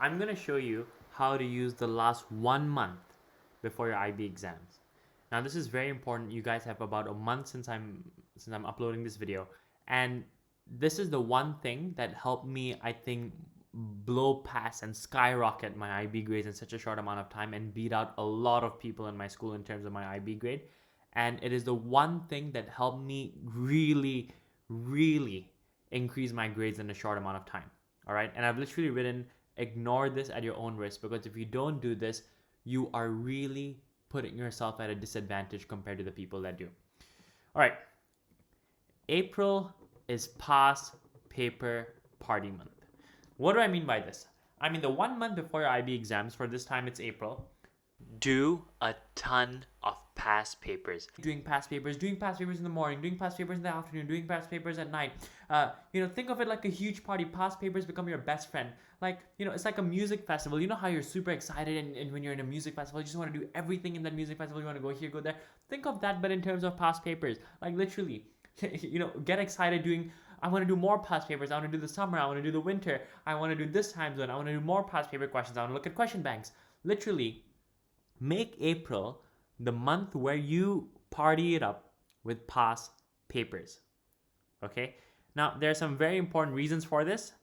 I'm going to show you how to use the last 1 month before your IB exams. Now, this is very important. You guys have about a month since I'm uploading this video, and this is the one thing that helped me, I think, blow past and skyrocket my IB grades in such a short amount of time and beat out a lot of people in my school in terms of my IB grade. And it is the one thing that helped me really increase my grades in a short amount of time. All right. And I've literally written, ignore this at your own risk, because if you don't do this, you are really putting yourself at a disadvantage compared to the people that do. All right. April is past paper party month. What do I mean by this? I mean the 1 month before your IB exams, for this time it's April, do a ton of past papers. Doing past papers in the morning, doing past papers in the afternoon, doing past papers at night. Think of it like a huge party. Past papers become your best friend. It's like a music festival. You know how you're super excited and when you're in a music festival, you just want to do everything in that music festival. You want to go here, go there. Think of that, but in terms of past papers. Like literally, get excited doing, I want to do more past papers. I want to do the summer. I want to do the winter. I want to do this time zone. I want to do more past paper questions. I want to look at question banks. Literally, make April the month where you party it up with past papers. Okay? Now, there are some very important reasons for this.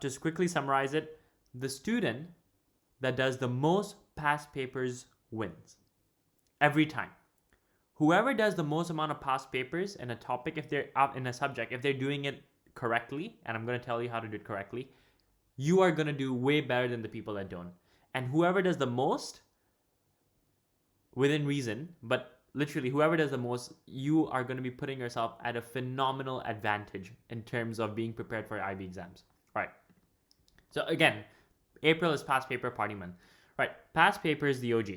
Just quickly summarize it. The student that does the most past papers wins. Every time. Whoever does the most amount of past papers in a topic, if they're in a subject, if they're doing it correctly, and I'm going to tell you how to do it correctly, you are going to do way better than the people that don't. And whoever does the most, within reason, but literally whoever does the most, you are going to be putting yourself at a phenomenal advantage in terms of being prepared for your IB exams. All right. So again, April is past paper party month. Right. Past paper is the OG.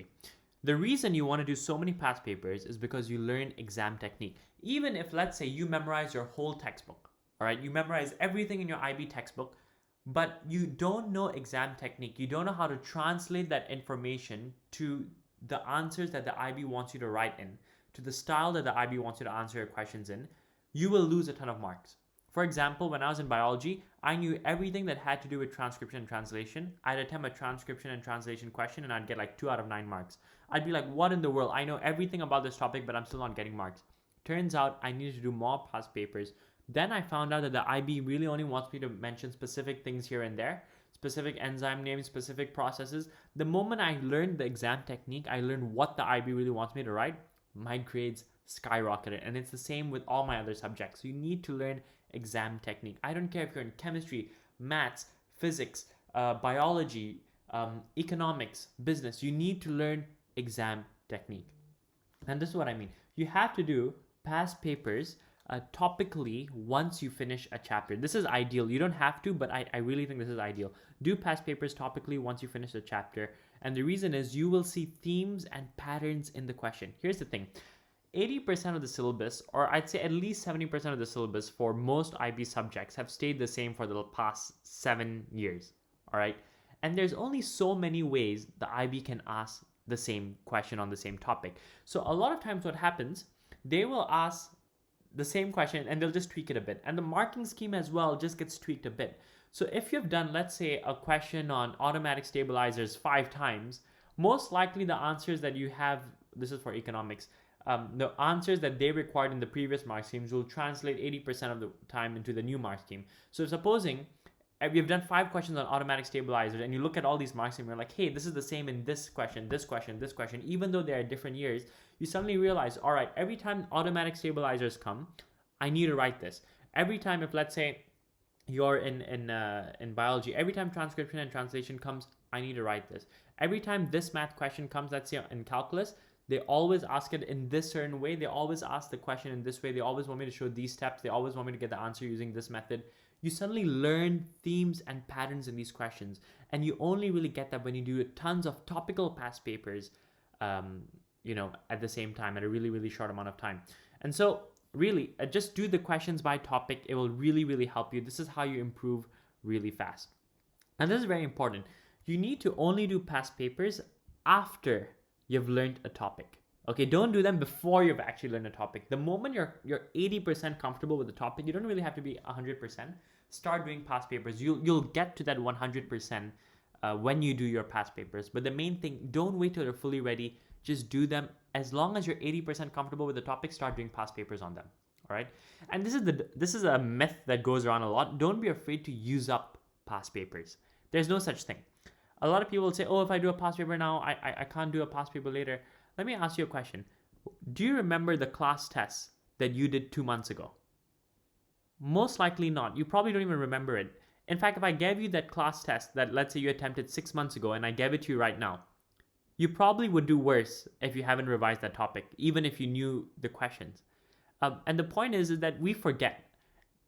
The reason you want to do so many past papers is because you learn exam technique. Even if, let's say, you memorize your whole textbook, all right, you memorize everything in your IB textbook, but you don't know exam technique. You don't know how to translate that information to the answers that the IB wants you to write in, to the style that the IB wants you to answer your questions in, you will lose a ton of marks. For example, when I was in biology, I knew everything that had to do with transcription and translation. I'd attempt a transcription and translation question and I'd get like 2 out of 9 marks. I'd be like, what in the world? I know everything about this topic, but I'm still not getting marks. Turns out I needed to do more past papers. Then I found out that the IB really only wants me to mention specific things here and there, specific enzyme names, specific processes. The moment I learned the exam technique, I learned what the IB really wants me to write, my grades skyrocketed. And it's the same with all my other subjects. So you need to learn exam technique. I don't care if you're in chemistry, maths, physics, biology, economics, business. You need to learn exam technique. And this is what I mean. You have to do past papers topically once you finish a chapter. This is ideal. You don't have to, but I really think this is ideal. Do past papers topically once you finish a chapter. And the reason is you will see themes and patterns in the question. Here's the thing. 80% of the syllabus, or I'd say at least 70% of the syllabus for most IB subjects have stayed the same for the past 7 years. All right. And there's only so many ways the IB can ask the same question on the same topic. So a lot of times what happens, they will ask the same question and they'll just tweak it a bit. And the marking scheme as well just gets tweaked a bit. So if you've done, let's say, a question on automatic stabilizers 5 times, most likely the answers that you have, this is for economics, the answers that they required in the previous mark schemes will translate 80% of the time into the new mark scheme. So supposing we've done 5 questions on automatic stabilizers and you look at all these marks and you're like, hey, this is the same in this question, even though they're different years, you suddenly realize, all right, every time automatic stabilizers come, I need to write this. Every time, if let's say you're in biology, every time transcription and translation comes, I need to write this. Every time this math question comes, let's say in calculus, they always ask it in this certain way. They always ask the question in this way. They always want me to show these steps. They always want me to get the answer using this method. You suddenly learn themes and patterns in these questions. And you only really get that when you do tons of topical past papers, at the same time, at a really, really short amount of time. And so really, just do the questions by topic. It will really, really help you. This is how you improve really fast. And this is very important. You need to only do past papers after you've learned a topic. Okay, don't do them before you've actually learned a topic. The moment you're 80% comfortable with the topic, you don't really have to be 100%. Start doing past papers. You'll get to that 100% when you do your past papers. But the main thing, don't wait till you're fully ready. Just do them. As long as you're 80% comfortable with the topic, start doing past papers on them. All right. And this is a myth that goes around a lot. Don't be afraid to use up past papers. There's no such thing. A lot of people will say, oh, if I do a past paper now, I can't do a past paper later. Let me ask you a question. Do you remember the class tests that you did 2 months ago? Most likely not. You probably don't even remember it. In fact, if I gave you that class test that, let's say, you attempted 6 months ago and I gave it to you right now, you probably would do worse if you haven't revised that topic, even if you knew the questions. And the point is that we forget.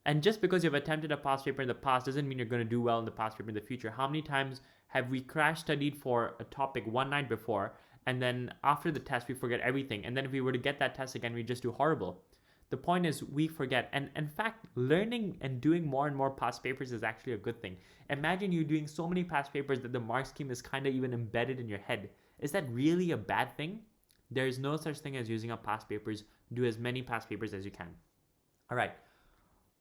And just because you've attempted a past paper in the past doesn't mean you're going to do well in the past paper in the future. How many times have we crash studied for a topic one night before, and then after the test we forget everything, and then if we were to get that test again, we just do horrible? The point is we forget. And in fact, learning and doing more and more past papers is actually a good thing. Imagine you doing so many past papers that the mark scheme is kind of even embedded in your head. Is that really a bad thing? There is no such thing as using up past papers. Do as many past papers as you can. All right.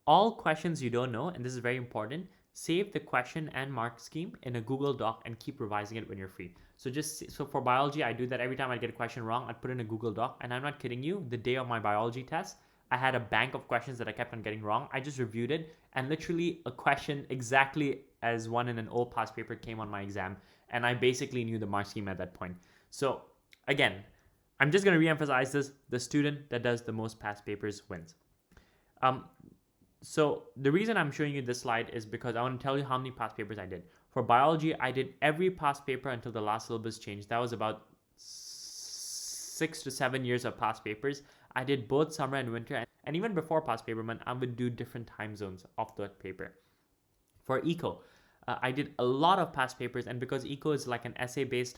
All questions you don't know, and this is very important, save the question and mark scheme in a Google Doc and keep revising it when you're free. So for biology, I do that every time I get a question wrong. I'd put in a Google Doc, and I'm not kidding you. The day of my biology test, I had a bank of questions that I kept on getting wrong. I just reviewed it, and literally a question exactly as one in an old past paper came on my exam, and I basically knew the mark scheme at that point. So again, I'm just going to reemphasize this. The student that does the most past papers wins. So the reason I'm showing you this slide is because I want to tell you how many past papers I did. For biology, I did every past paper until the last syllabus changed. That was about 6 to 7 years of past papers. I did both summer and winter, and even before past paper month, I would do different time zones of the paper. For eco, I did a lot of past papers, and because eco is like an essay-based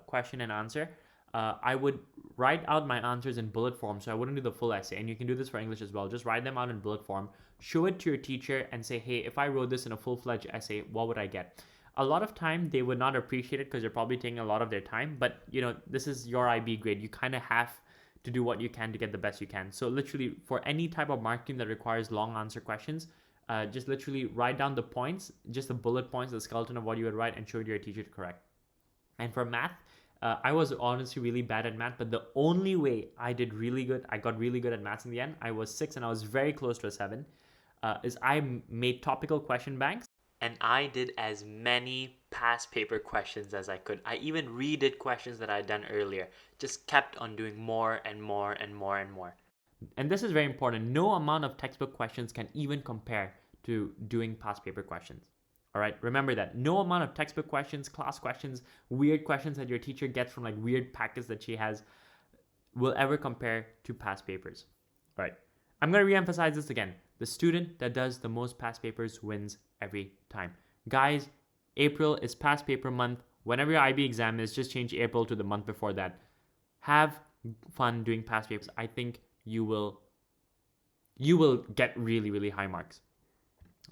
question and answer, I would write out my answers in bullet form, so I wouldn't do the full essay. And you can do this for English as well. Just write them out in bullet form, show it to your teacher, and say, hey, if I wrote this in a full-fledged essay, what would I get? A lot of time they would not appreciate it because you're probably taking a lot of their time, but this is your IB grade. You kind of have to do what you can to get the best you can. So literally for any type of mark scheme that requires long answer questions, just literally write down the points, just the bullet points, the skeleton of what you would write, and show it to your teacher to correct. And for math, I was honestly really bad at math, but the only way I got really good at maths in the end, I was 6 and I was very close to a 7, is I made topical question banks. And I did as many past paper questions as I could. I even redid questions that I had done earlier. Just kept on doing more and more and more and more. And this is very important. No amount of textbook questions can even compare to doing past paper questions. All right, remember that. No amount of textbook questions, class questions, weird questions that your teacher gets from like weird packets that she has will ever compare to past papers. All right, I'm going to reemphasize this again. The student that does the most past papers wins every time. Guys, April is past paper month. Whenever your IB exam is, just change April to the month before that. Have fun doing past papers. I think you will get really, really high marks.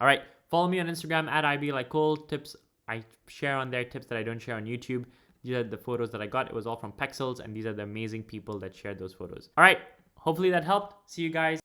All right, follow me on Instagram at iblikecole. Tips I share on there, tips that I don't share on YouTube. These are the photos that I got. It was all from Pexels, and these are the amazing people that shared those photos. All right, hopefully that helped. See you guys.